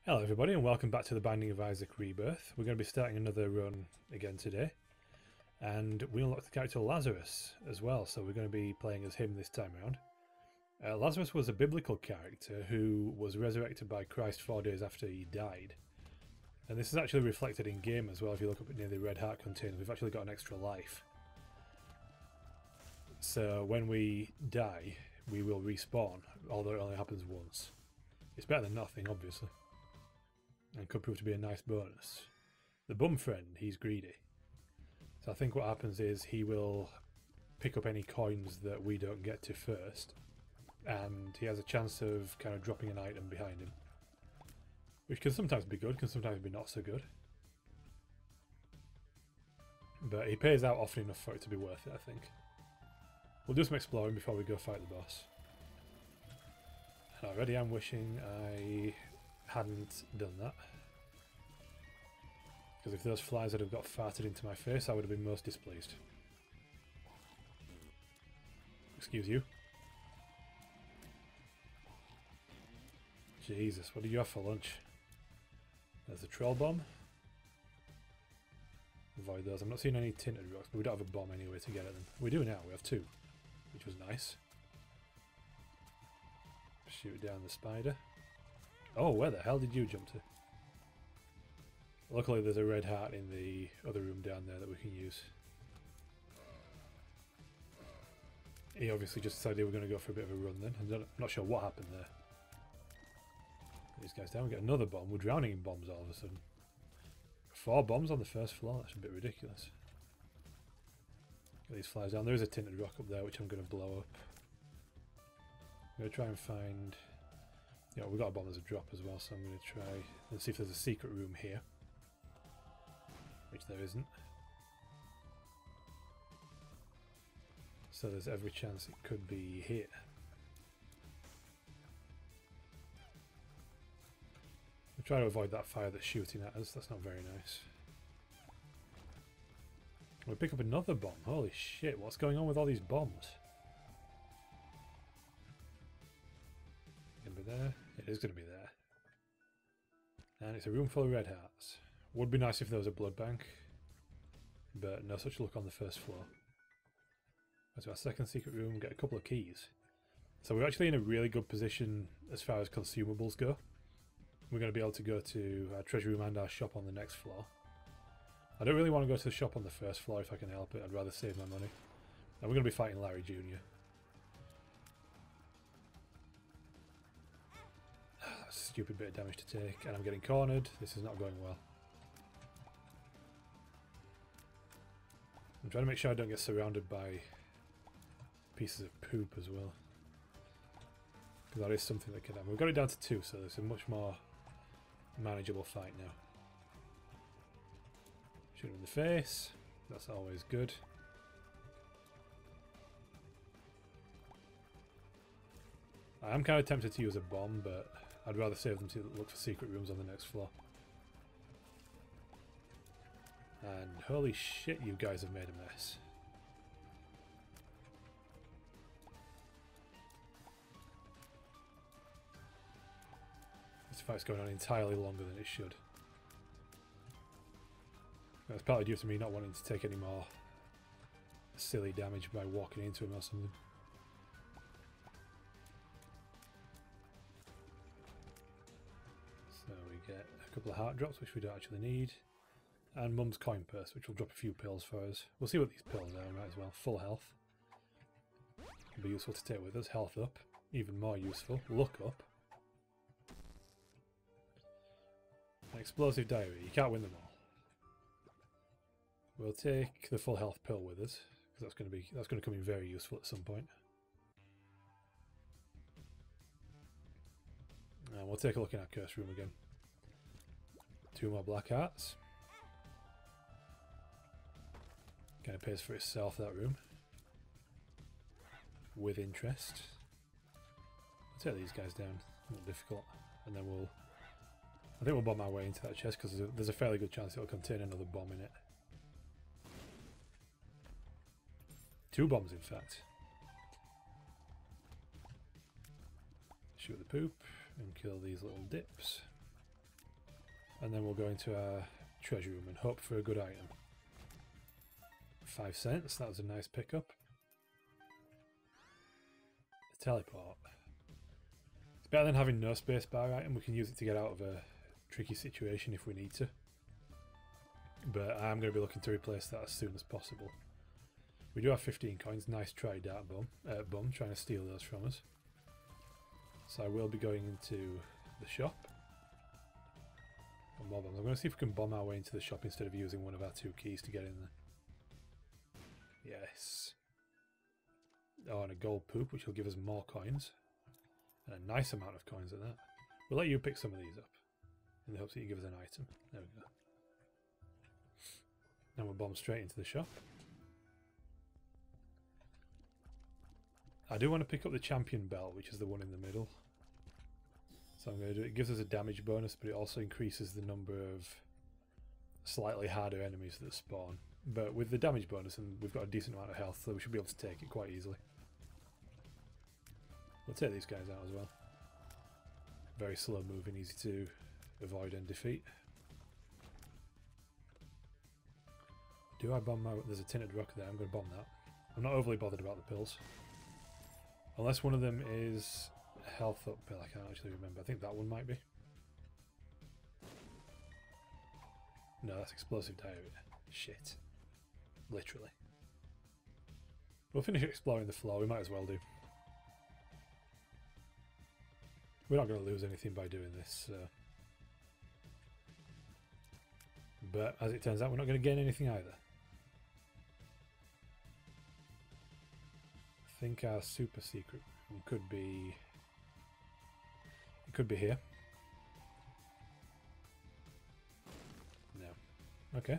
Hello everybody and welcome back to the Binding of Isaac Rebirth. We're going to be starting another run again today. And we unlocked the character Lazarus as well, so we're going to be playing as him this time around. Lazarus was a biblical character who was resurrected by Christ 4 days after he died. And this is actually reflected in game as well. If you look up near the red heart container, we've actually got an extra life. So when we die, we will respawn, although it only happens once. It's better than nothing, obviously. And could prove to be a nice bonus. The bum friend, he's greedy. So I think what happens is he will pick up any coins that we don't get to first. And he has a chance of kind of dropping an item behind him. Which can sometimes be good, can sometimes be not so good. But he pays out often enough for it to be worth it, I think. We'll do some exploring before we go fight the boss. And already I'm wishing I hadn't done that, because if those flies had have got farted into my face, I would have been most displeased. Excuse you. Jesus, what did you have for lunch? There's a troll bomb. Avoid those. I'm not seeing any tinted rocks, but we don't have a bomb anyway to get at them. We do now, we have two, which was nice. Shoot down the spider. Oh, where the hell did you jump to? Luckily there's a red heart in the other room down there that we can use. He obviously just decided we're going to go for a bit of a run then. I'm not sure what happened there. These guys down, we get another bomb. We're drowning in bombs all of a sudden. 4 bombs on the first floor, that's a bit ridiculous. Get these flies down. There is a tinted rock up there which I'm going to blow up. I'm going to try and find... Yeah, we've got a bomb as a drop as well, so I'm going to try and see if there's a secret room here. Which there isn't. So there's every chance it could be here. We'll try to avoid that fire that's shooting at us, that's not very nice. We'll pick up another bomb, holy shit, what's going on with all these bombs? Gonna be there? It is going to be there. And it's a room full of red hearts. Would be nice if there was a blood bank, but no such luck on the first floor. Go to our second secret room, get a couple of keys. So we're actually in a really good position as far as consumables go. We're going to be able to go to our treasure room and our shop on the next floor. I don't really want to go to the shop on the first floor if I can help it, I'd rather save my money. And we're going to be fighting Larry Jr. That's a stupid bit of damage to take, and I'm getting cornered. This is not going well. I'm trying to make sure I don't get surrounded by pieces of poop as well. Because that is something that can happen. We've got it down to 2, so there's a much more manageable fight now. Shoot him in the face. That's always good. I am kind of tempted to use a bomb, but I'd rather save them to look for secret rooms on the next floor. And holy shit, you guys have made a mess. This fight's going on entirely longer than it should. That's partly due to me not wanting to take any more silly damage by walking into him or something. So we get a couple of heart drops, which we don't actually need. And Mum's coin purse, which will drop a few pills for us. We'll see what these pills are, might as well. Full health. Can be useful to take with us. Health up. Even more useful. Luck up. An explosive diary. You can't win them all. We'll take the full health pill with us, because that's going to come in very useful at some point. And we'll take a look in our curse room again. 2 more black hearts. Kind of pays for itself, that room. With interest. I'll take these guys down. Not difficult. And then I think we'll bomb our way into that chest, because there's a fairly good chance it'll contain another bomb in it. 2 bombs, in fact. Shoot the poop and kill these little dips. And then we'll go into our treasure room and hope for a good item. 5 cents, that was a nice pickup. The teleport. It's better than having no spacebar item. We can use it to get out of a tricky situation if we need to. But I'm going to be looking to replace that as soon as possible. We do have 15 coins. Nice try, Dark Bum, trying to steal those from us. So I will be going into the shop. I'm going to see if we can bomb our way into the shop instead of using one of our 2 keys to get in there. Yes. Oh, and a gold poop, which will give us more coins. And a nice amount of coins at that. We'll let you pick some of these up, in the hopes that you give us an item. There we go. Now we'll bomb straight into the shop. I do want to pick up the champion belt, which is the one in the middle. So I'm going to do it. It gives us a damage bonus, but it also increases the number of slightly harder enemies that spawn. But with the damage bonus, and we've got a decent amount of health, so we should be able to take it quite easily. We'll take these guys out as well. Very slow moving, easy to avoid and defeat. Do I bomb my... There's a tinted rock there, I'm going to bomb that. I'm not overly bothered about the pills. Unless one of them is health up pill, I can't actually remember. I think that one might be. No, that's explosive diarrhea. Shit. Literally. We'll finish exploring the floor, we might as well do. We're not going to lose anything by doing this, so... But, as it turns out, we're not going to gain anything either. I think our super secret room could be... It could be here. No. Okay.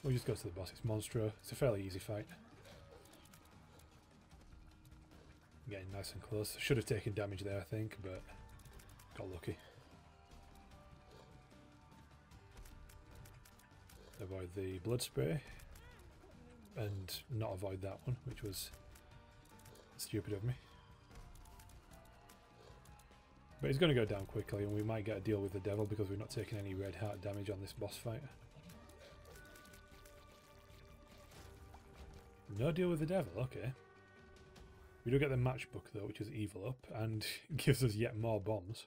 We'll just go to the boss. It's Monstro. It's a fairly easy fight. Getting nice and close. Should have taken damage there, I think, but got lucky. Avoid the blood spray. And not avoid that one, which was stupid of me. But he's going to go down quickly, and we might get a deal with the devil because we're not taking any red heart damage on this boss fight. No deal with the devil, okay. We do get the matchbook though, which is evil up, and gives us yet more bombs.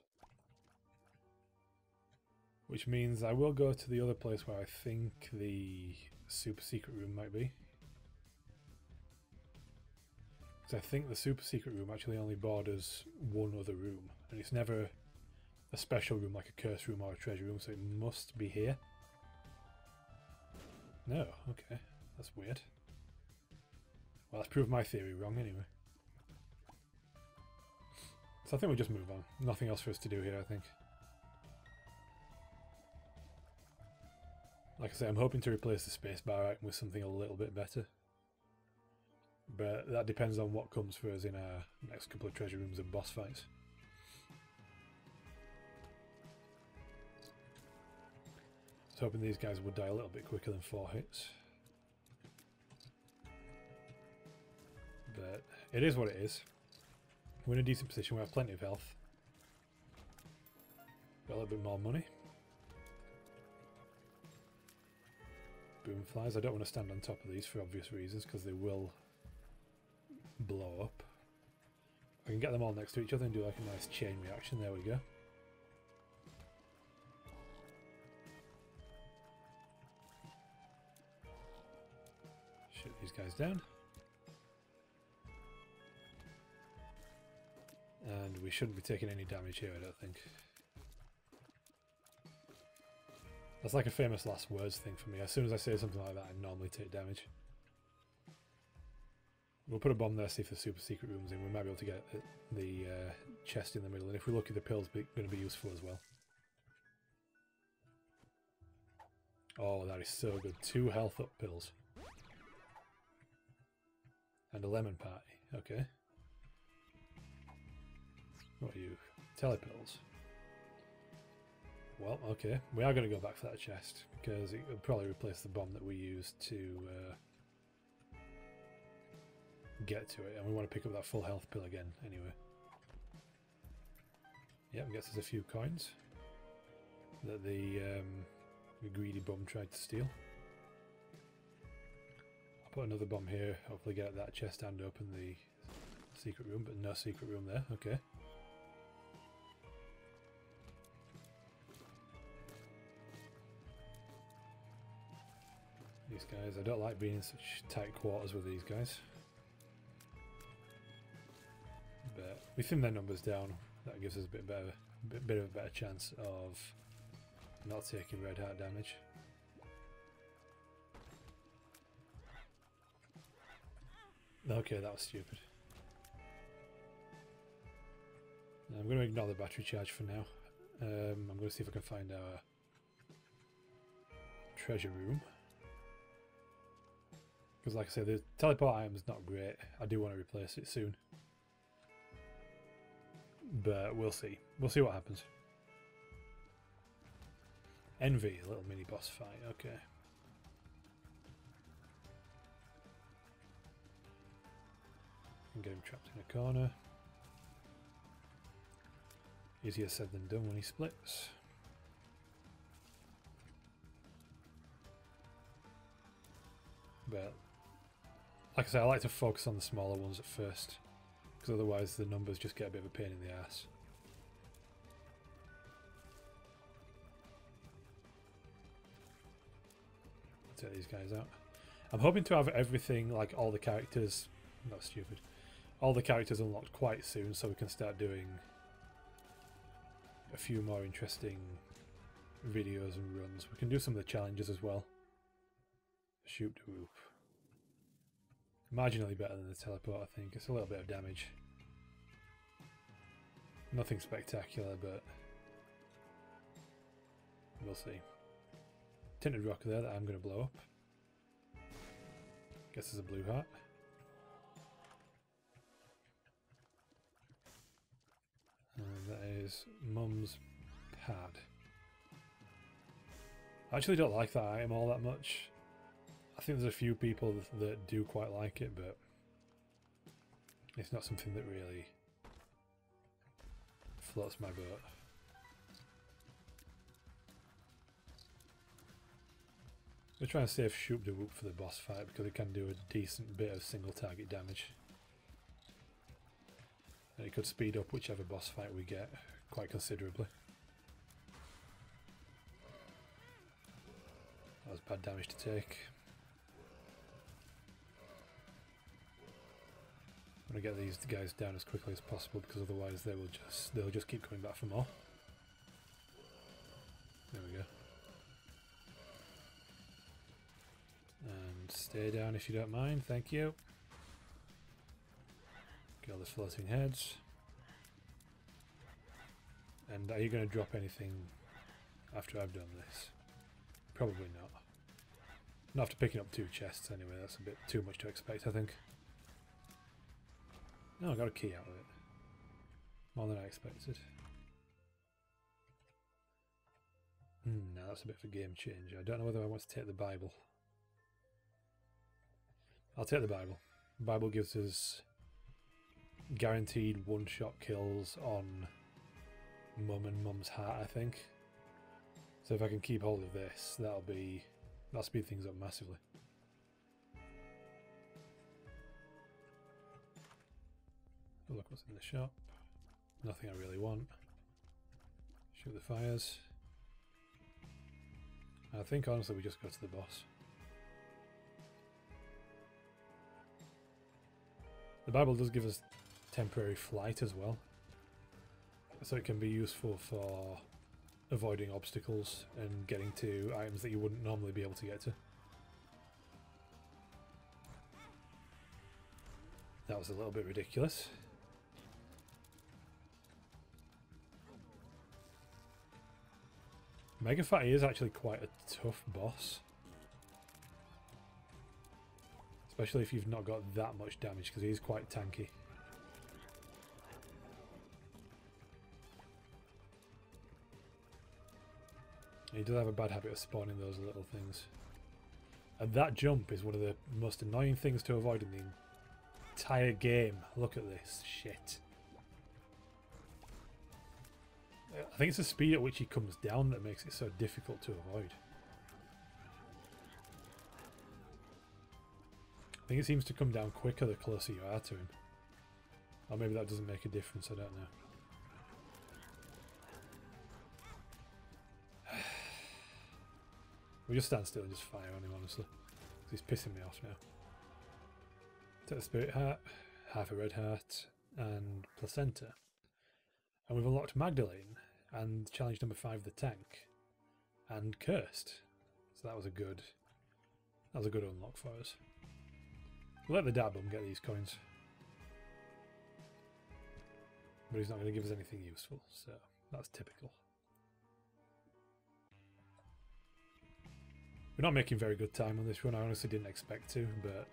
Which means I will go to the other place where I think the super secret room might be. Because I think the super secret room actually only borders one other room, and it's never a special room like a curse room or a treasure room, so it must be here. No, okay, that's weird. Well, that's proved my theory wrong anyway. So I think we'll just move on. Nothing else for us to do here, I think. Like I say, I'm hoping to replace the spacebar item with something a little bit better. But that depends on what comes for us in our next couple of treasure rooms and boss fights. I was hoping these guys would die a little bit quicker than 4 hits. But it is what it is. We're in a decent position, we have plenty of health. Got a little bit more money. Boom flies. I don't want to stand on top of these for obvious reasons because they will blow up. I can get them all next to each other and do like a nice chain reaction. There we go. Shoot these guys down. And we shouldn't be taking any damage here, I don't think. That's like a famous last words thing for me. As soon as I say something like that, I normally take damage. We'll put a bomb there, see if the super secret room's in. We might be able to get the chest in the middle, and if we're lucky, the pill's going to be useful as well. Oh, that is so good. 2 health up pills. And a lemon party. Okay. What are you? Telepills. Well, okay. We are going to go back for that chest, because it would probably replace the bomb that we used to get to it, and we want to pick up that full health pill again anyway. Yep, gets us a few coins. that the greedy bum tried to steal. I'll put another bomb here, hopefully get that chest and open the secret room, but no secret room there, okay. These guys, I don't like being in such tight quarters with these guys. But we thin their numbers down, that gives us a bit of a better chance of not taking red heart damage. Okay, that was stupid. I'm going to ignore the battery charge for now. I'm going to see if I can find our treasure room. Because like I said, the teleport item is not great. I do want to replace it soon. But we'll see. We'll see what happens. Envy, a little mini boss fight, okay. And get him trapped in a corner. Easier said than done when he splits. But like I say, I like to focus on the smaller ones at first, because otherwise the numbers just get a bit of a pain in the ass. Take these guys out. I'm hoping to have everything, like all the characters, not stupid, all the characters unlocked quite soon, so we can start doing a few more interesting videos and runs. We can do some of the challenges as well. Shoot the whoop. Marginally better than the teleport, I think. It's a little bit of damage. Nothing spectacular, but we'll see. Tinted rock there that I'm going to blow up. Guess there's a blue heart. And that is Mum's pad. I actually don't like that item all that much. I think there's a few people that do quite like it, but it's not something that really floats my boat. We're trying to save Shoop the Whoop for the boss fight because it can do a decent bit of single target damage. And it could speed up whichever boss fight we get quite considerably. That was bad damage to take. I'm going to get these guys down as quickly as possible because otherwise they'll just keep coming back for more. There we go. And stay down if you don't mind, thank you. Get all the floating heads. And are you going to drop anything after I've done this? Probably not. Not after picking up 2 chests anyway, that's a bit too much to expect, I think. Oh, I got a key out of it. More than I expected. Now that's a bit of a game changer. I don't know whether I want to take the Bible. I'll take the Bible. The Bible gives us guaranteed one-shot kills on Mum and Mum's heart, I think. So if I can keep hold of this, that'll speed things up massively. Oh, look what's in the shop. Nothing I really want. Shoot the fires. I think honestly we just go to the boss. The Bible does give us temporary flight as well, so it can be useful for avoiding obstacles and getting to items that you wouldn't normally be able to get to. That was a little bit ridiculous. Mega Fatty is actually quite a tough boss. Especially if you've not got that much damage, because he's quite tanky. He does have a bad habit of spawning those little things. And that jump is one of the most annoying things to avoid in the entire game. Look at this shit. I think it's the speed at which he comes down that makes it so difficult to avoid. I think it seems to come down quicker the closer you are to him. Or maybe that doesn't make a difference, I don't know. We just stand still and just fire on him, honestly. He's pissing me off now. Take the spirit heart, half a red heart, and placenta. And we've unlocked Magdalene, and challenge number 5, the tank, and cursed. So that was a good unlock for us. We'll let the dad bum get these coins. But he's not going to give us anything useful, so that's typical. We're not making very good time on this one. I honestly didn't expect to, but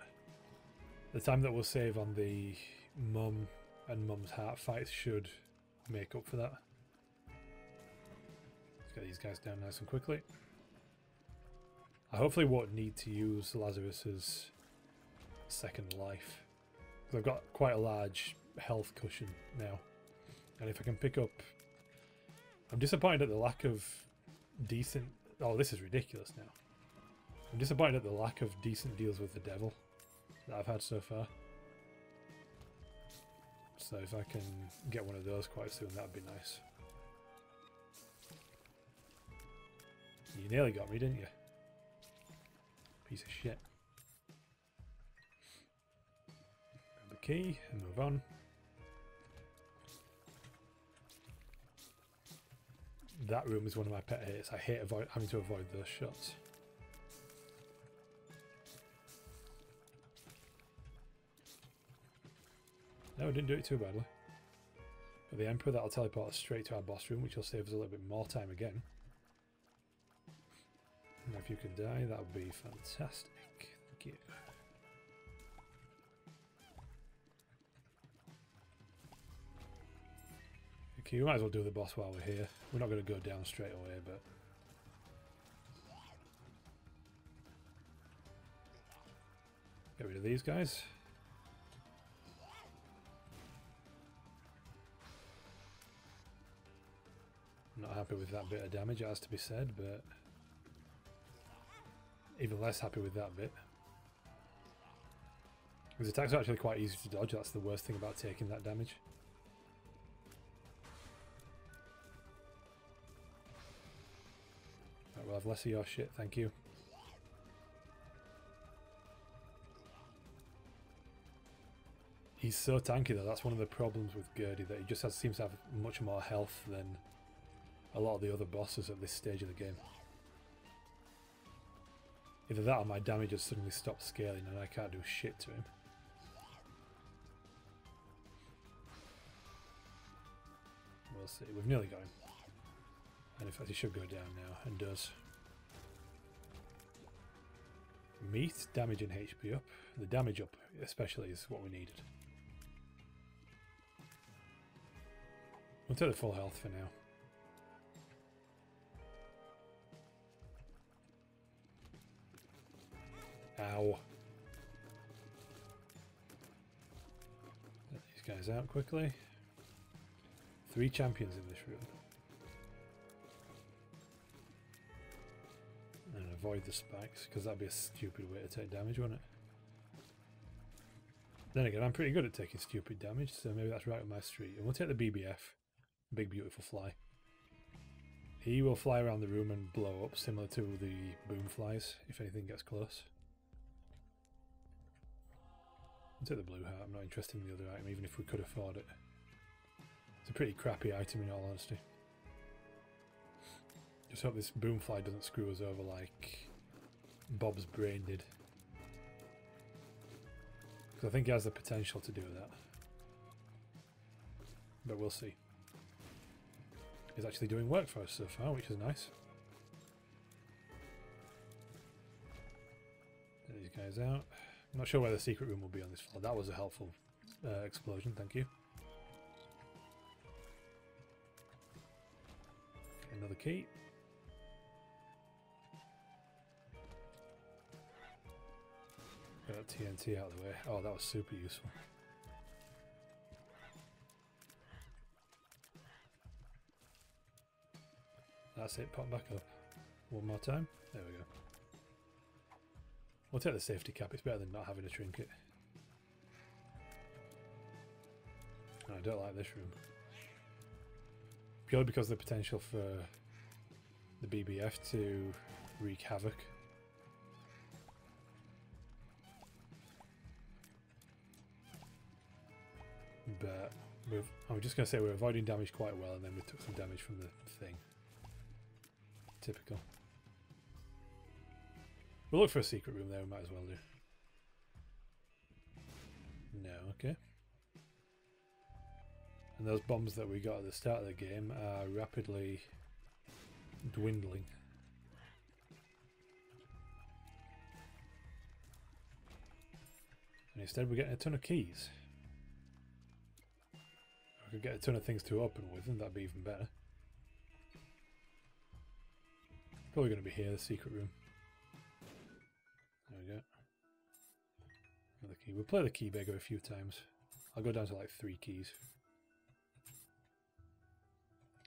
the time that we'll save on the mum and mum's heart fights should make up for that. Let's get these guys down nice and quickly. I hopefully won't need to use Lazarus's second life, because I've got quite a large health cushion now, and if I can pick up... I'm disappointed at the lack of decent... Oh, this is ridiculous now. I'm disappointed at the lack of decent deals with the devil that I've had so far. So if I can get one of those quite soon, that'd be nice. You nearly got me, didn't you? Piece of shit. Grab the key and move on. That room is one of my pet hates. I hate having to avoid those shots. No, I didn't do it too badly. But the Emperor, that'll teleport us straight to our boss room, which will save us a little bit more time again. And if you can die, that would be fantastic. Thank you. Okay, we might as well do the boss while we're here. We're not going to go down straight away, but... Get rid of these guys. Not happy with that bit of damage, it has to be said, but even less happy with that bit. His attacks are actually quite easy to dodge, that's the worst thing about taking that damage. Right, we'll have less of your shit, thank you. He's so tanky though, that's one of the problems with Gurdy, that he just seems to have much more health than a lot of the other bosses at this stage of the game. Either that or my damage has suddenly stopped scaling and I can't do shit to him. We'll see. We've nearly got him. And in fact he should go down now, and does. Meat, damage and HP up. The damage up especially is what we needed. We'll take the full health for now. Ow. Get these guys out quickly. 3 champions in this room. And avoid the spikes, because that'd be a stupid way to take damage, wouldn't it? Then again, I'm pretty good at taking stupid damage, so maybe that's right up my street. And we'll take the BBF. Big Beautiful Fly. He will fly around the room and blow up, similar to the boom flies, if anything gets close. I'll take the blue heart, I'm not interested in the other item, even if we could afford it. It's a pretty crappy item in all honesty. Just hope this boomfly doesn't screw us over like Bob's brain did. Because I think he has the potential to do that. But we'll see. He's actually doing work for us so far, which is nice. Get these guys out. I'm not sure where the secret room will be on this floor. That was a helpful explosion, thank you. Another key. Got TNT out of the way. Oh, that was super useful. That's it, pop back up. One more time. There we go. We'll take the safety cap, it's better than not having a trinket. I don't like this room. Purely because of the potential for the BBF to wreak havoc. But I'm just going to say we're avoiding damage quite well, and then we took some damage from the thing. Typical. We'll look for a secret room there, we might as well do. No, okay. And those bombs that we got at the start of the game are rapidly dwindling. And instead we're getting a ton of keys. I could get a ton of things to open with, and that'd be even better. Probably going to be here, the secret room. There we go. Another key. We'll play the key beggar a few times. I'll go down to like 3 keys.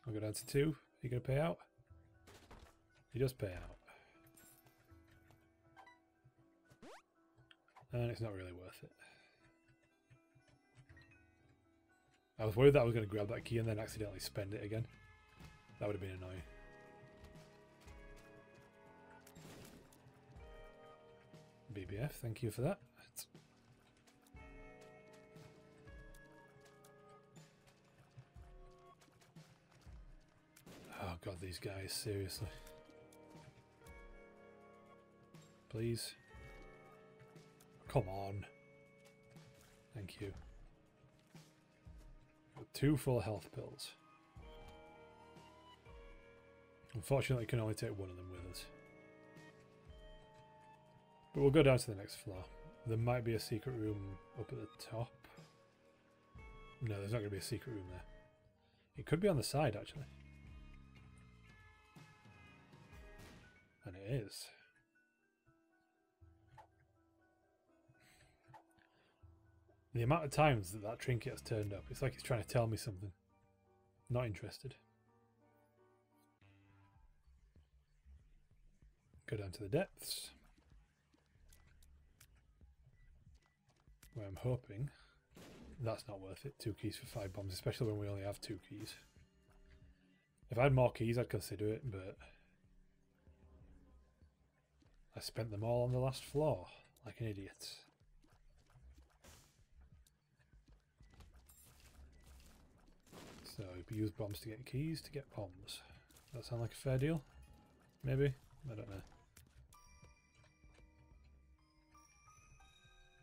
I'll go down to 2. Are you going to pay out? He does pay out. And it's not really worth it. I was worried that I was going to grab that key and then accidentally spend it again. That would have been annoying. BBF, thank you for that. Oh god, these guys, seriously. Please. Come on. Thank you. Got 2 full health pills. Unfortunately, can only take one of them with us. But we'll go down to the next floor. There might be a secret room up at the top. No, there's not going to be a secret room there. It could be on the side, actually. And it is. The amount of times that trinket has turned up, it's like it's trying to tell me something. Not interested. Go down to the depths. Where I'm hoping that's not worth it. 2 keys for 5 bombs, especially when we only have 2 keys. If I had more keys, I'd consider it, but I spent them all on the last floor, like an idiot. So we use bombs to get keys to get bombs. Does that sound like a fair deal? Maybe? I don't know.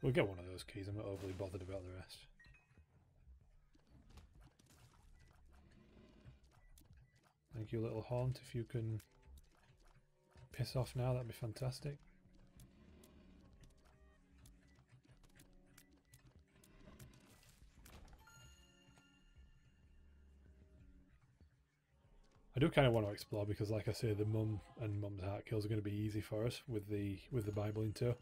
We'll get one of those keys, I'm not overly bothered about the rest. Thank you, little haunt, if you can piss off now, that'd be fantastic. I do kind of want to explore because, like I say, the mum and mum's heart kills are going to be easy for us with the Bible in tow.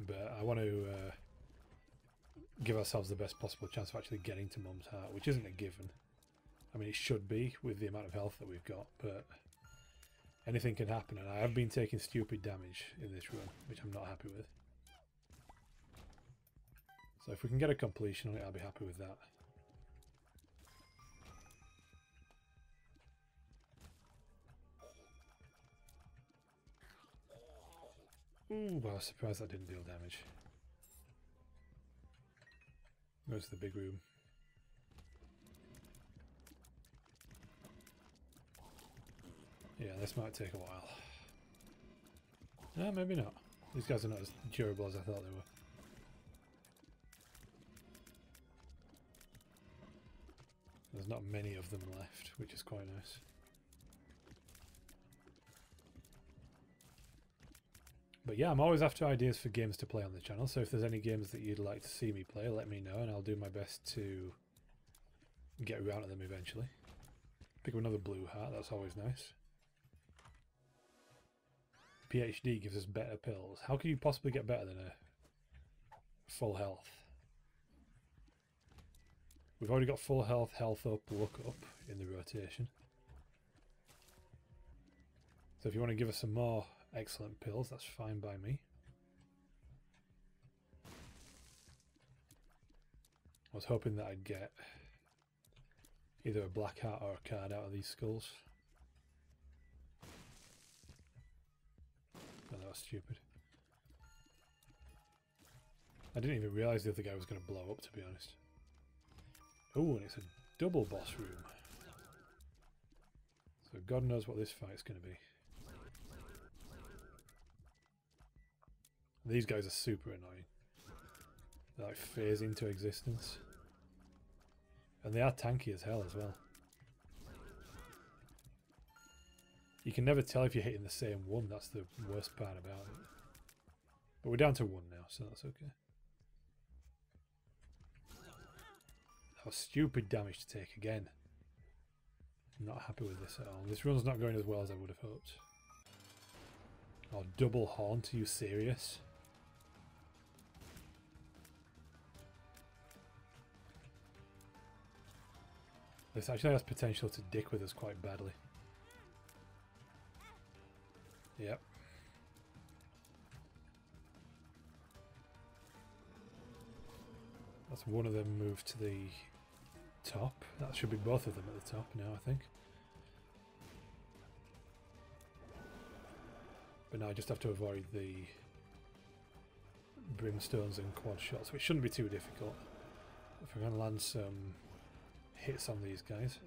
But I want to give ourselves the best possible chance of actually getting to mum's heart, which isn't a given. I mean, it should be with the amount of health that we've got, but anything can happen, and I have been taking stupid damage in this run, which I'm not happy with. So if we can get a completion on it, I'll be happy with that. Ooh, well, I was surprised that didn't deal damage. Go to the big room. Yeah, this might take a while. No, maybe not. These guys are not as durable as I thought they were. There's not many of them left, which is quite nice. But yeah, I'm always after ideas for games to play on the channel, so if there's any games that you'd like to see me play, let me know and I'll do my best to get around to them eventually. Pick up another blue heart, that's always nice. PhD gives us better pills. How can you possibly get better than a full health? We've already got full health, health up, look up in the rotation. So if you want to give us some more excellent pills, that's fine by me. I was hoping that I'd get either a black hat or a card out of these skulls. Oh, that was stupid. I didn't even realise the other guy was going to blow up, to be honest. Oh, and it's a double boss room. So God knows what this fight's going to be. These guys are super annoying. They like phase into existence. And they are tanky as hell as well. You can never tell if you're hitting the same one, that's the worst part about it. But we're down to one now, so that's okay. That was stupid damage to take again. I'm not happy with this at all. This run's not going as well as I would have hoped. Oh, double haunt, are you serious? This actually has potential to dick with us quite badly. Yep. That's one of them moved to the top. That should be both of them at the top now, I think. But now I just have to avoid the brimstones and quad shots, which shouldn't be too difficult. If I can land some hits on these guys.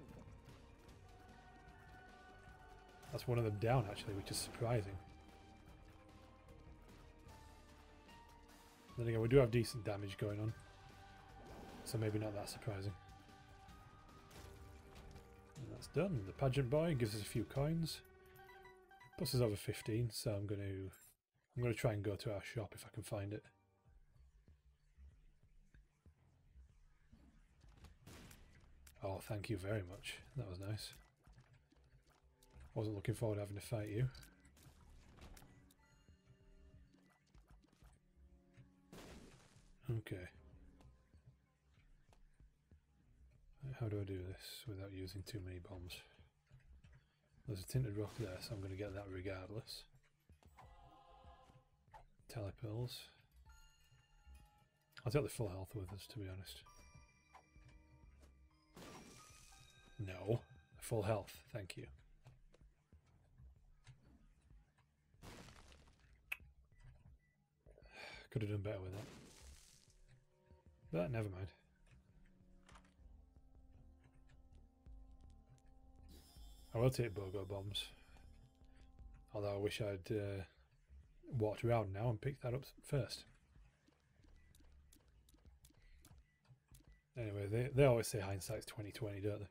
That's one of them down actually, which is surprising. Then again, we do have decent damage going on, so maybe not that surprising. And that's done. The pageant boy gives us a few coins. Puts us over 15, so I'm gonna try and go to our shop if I can find it. Oh, thank you very much. That was nice. Wasn't looking forward to having to fight you. Okay. How do I do this without using too many bombs? There's a tinted rock there, so I'm going to get that regardless. Telepills. I'll take the full health with us, to be honest. No. Full health, thank you. Could have done better with that. But never mind. I will take BOGO bombs. Although I wish I'd walked around now and picked that up first. Anyway, they always say hindsight's 20/20, don't they?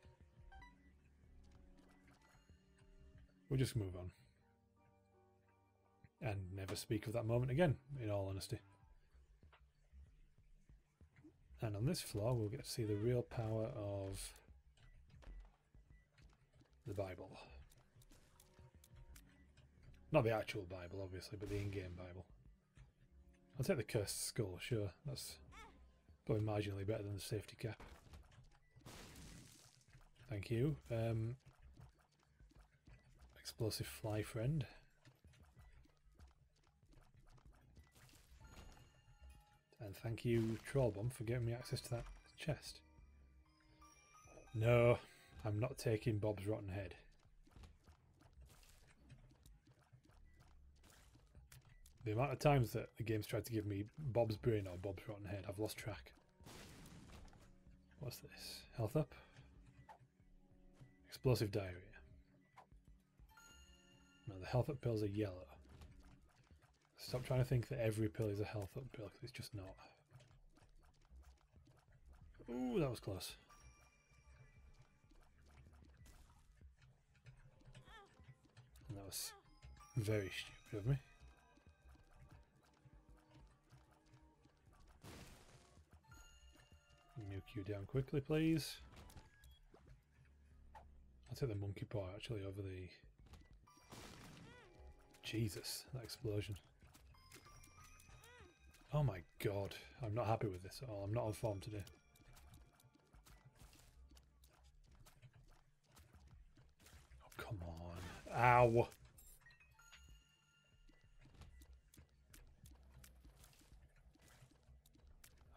We'll just move on. And never speak of that moment again, in all honesty. And on this floor, we'll get to see the real power of the Bible. Not the actual Bible, obviously, but the in-game Bible. I'll take the cursed skull, sure. That's probably marginally better than the safety cap. Thank you. Explosive fly friend. And thank you, Trollbomb, for giving me access to that chest. No, I'm not taking Bob's rotten head. The amount of times that the game's tried to give me Bob's brain or Bob's rotten head, I've lost track. What's this? Health up? Explosive diarrhea. No, the health up pills are yellow. Stop trying to think that every pill is a health up pill, because it's just not. Ooh, that was close. And that was very stupid of me. Nuke you down quickly, please. I'll take the monkey paw actually over the... Jesus, that explosion. Oh my god, I'm not happy with this at all. I'm not on form today. Ow.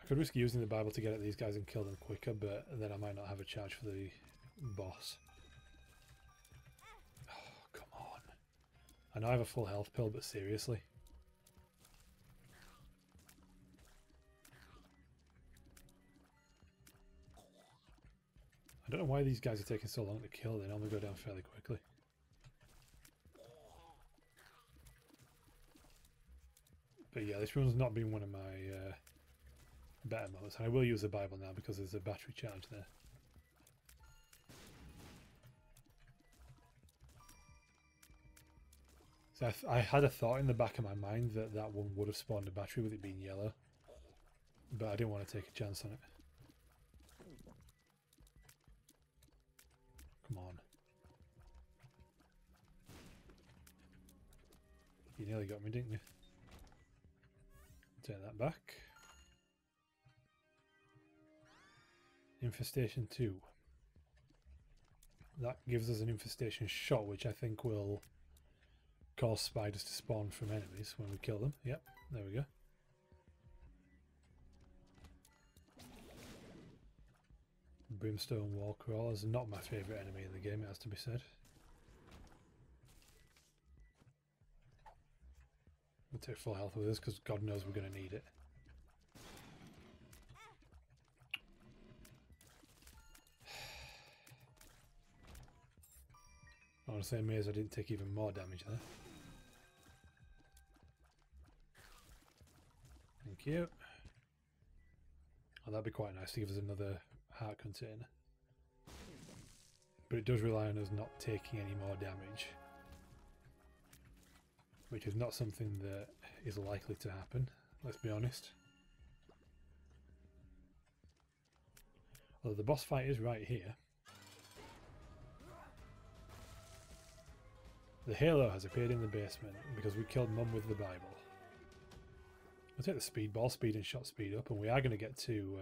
I could risk using the Bible to get at these guys and kill them quicker, but then I might not have a charge for the boss. Oh, come on. I know I have a full health pill, but seriously. I don't know why these guys are taking so long to kill. They normally go down fairly quickly. But yeah, this room's not been one of my better moments. And I will use the Bible now because there's a battery charge there. So I had a thought in the back of my mind that that one would have spawned a battery with it being yellow. But I didn't want to take a chance on it. Come on. You nearly got me, didn't you? Take that back. Infestation 2. That gives us an infestation shot, which I think will cause spiders to spawn from enemies when we kill them. Yep, there we go. Brimstone wall crawlers, not my favourite enemy in the game, it has to be said. We'll take full health with us because God knows we're going to need it. Honestly, I'm amazed I didn't take even more damage there. Thank you. Oh, that'd be quite nice to give us another heart container. But it does rely on us not taking any more damage. Which is not something that is likely to happen, let's be honest. Although the boss fight is right here. The halo has appeared in the basement because we killed Mum with the Bible. We'll take the speedball, speed and shot speed up, and we are going to get to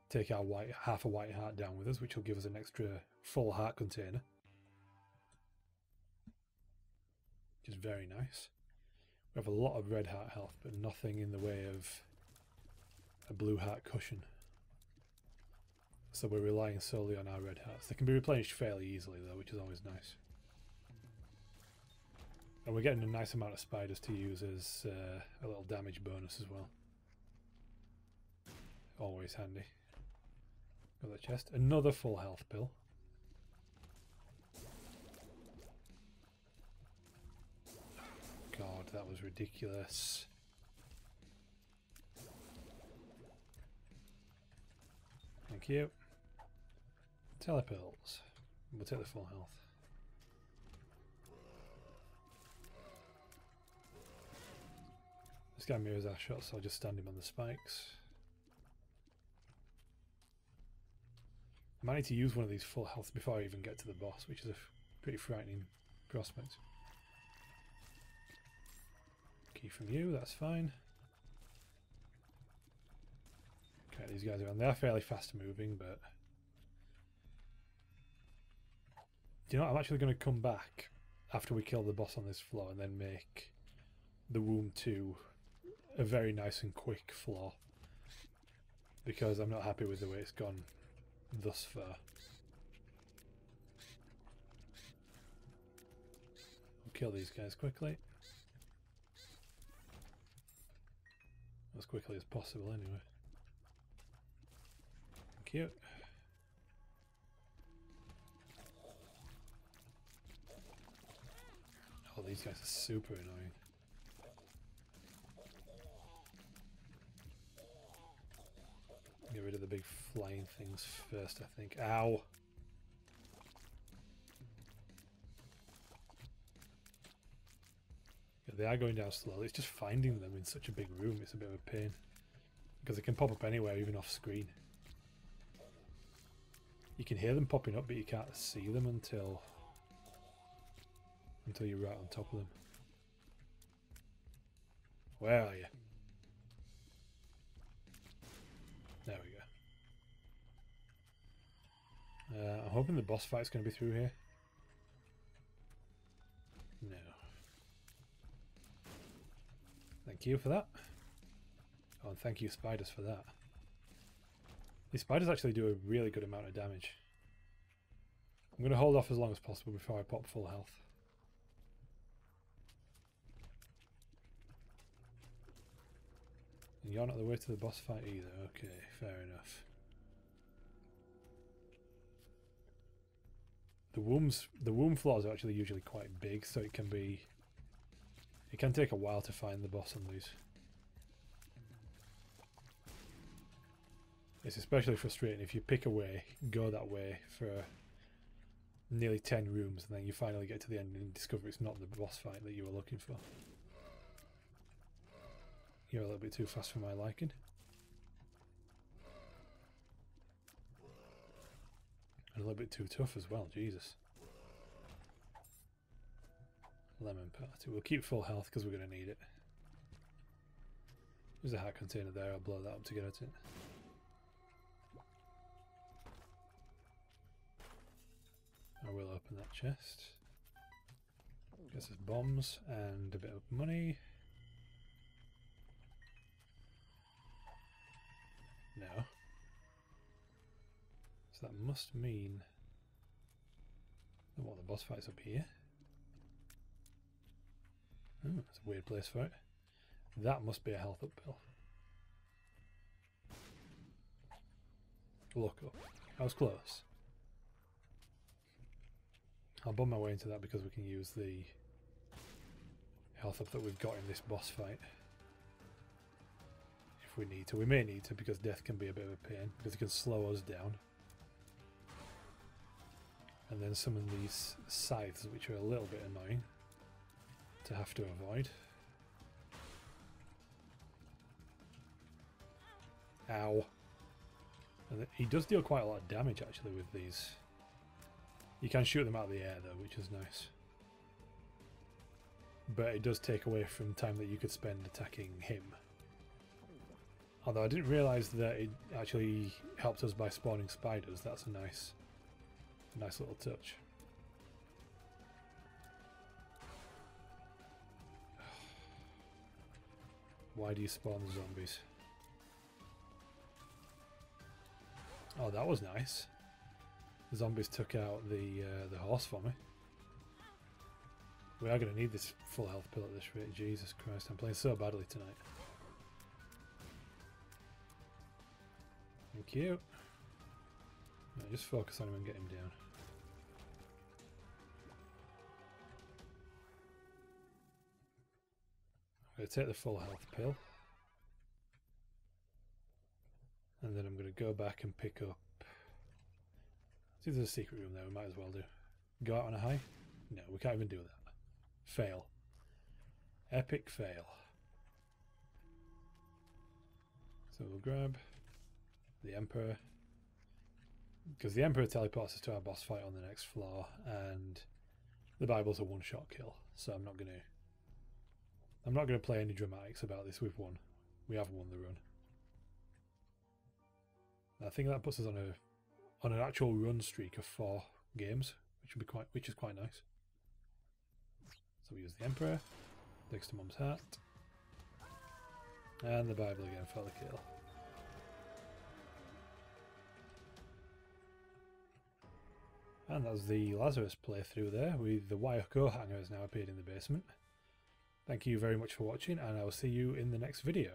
take our half a white heart down with us, which will give us an extra full heart container. Which is very nice. We have a lot of red heart health, but nothing in the way of a blue heart cushion. So we're relying solely on our red hearts. They can be replenished fairly easily though, which is always nice. And we're getting a nice amount of spiders to use as a little damage bonus as well. Always handy. Got the chest. Another full health pill. God, that was ridiculous. Thank you. Telepills. We'll take the full health. This guy mirrors our shots, so I'll just stand him on the spikes. I might need to use one of these full health before I even get to the boss, which is a pretty frightening prospect. Key from you, that's fine. Okay, these guys are on. They are fairly fast moving, but... Do you know what? I'm actually going to come back after we kill the boss on this floor and then make the Womb 2 a very nice and quick floor. Because I'm not happy with the way it's gone thus far. We'll kill these guys quickly. As quickly as possible anyway. Thank you. Oh, these guys are super annoying. Get rid of the big flying things first, I think. Ow! Yeah, they are going down slowly. It's just finding them in such a big room. It's a bit of a pain. Because they can pop up anywhere, even off screen. You can hear them popping up, but you can't see them until you're right on top of them. Where are you? There we go. I'm hoping the boss fight's going to be through here. Thank you for that. Oh, and thank you spiders for that. These spiders actually do a really good amount of damage. I'm going to hold off as long as possible before I pop full health. And you're not the way to the boss fight either. Okay, fair enough. The womb floors are actually usually quite big, so it can take a while to find the boss on these. It's especially frustrating if you pick a way, go that way for nearly 10 rooms, and then you finally get to the end and discover it's not the boss fight that you were looking for. You're a little bit too fast for my liking. And a little bit too tough as well, Jesus. Lemon party. We'll keep full health because we're going to need it. There's a hat container there, I'll blow that up to get at it. I will open that chest. Guess there's bombs and a bit of money. No. So that must mean what, the boss fight's up here. Oh, that's a weird place for it. That must be a health up pill. Look up. I was close. I'll bum my way into that because we can use the health up that we've got in this boss fight. If we need to. We may need to because death can be a bit of a pain because it can slow us down. And then summon these scythes which are a little bit annoying to have to avoid. Ow. And he does deal quite a lot of damage actually with these. You can shoot them out of the air though, which is nice. But it does take away from time that you could spend attacking him. Although I didn't realise that it actually helped us by spawning spiders. That's a nice little touch. Why do you spawn the zombies? Oh, that was nice. The zombies took out the horse for me. We are going to need this full health pill at this rate. Jesus Christ, I'm playing so badly tonight. Thank you. No, just focus on him and get him down. I'm going to take the full health pill. And then I'm going to go back and pick up... See, there's a secret room there, we might as well do. Go out on a high? No, we can't even do that. Fail. Epic fail. So we'll grab the Emperor. Because the Emperor teleports us to our boss fight on the next floor, and the Bible's a one-shot kill, so I'm not going to play any dramatics about this. We've won. We have won the run. I think that puts us on an actual run streak of 4 games, which is quite nice. So we use the Emperor, next to Mum's hat, and the Bible again for the kill. And that's the Lazarus playthrough there, with the wire coat hanger has now appeared in the basement. Thank you very much for watching, and I will see you in the next video.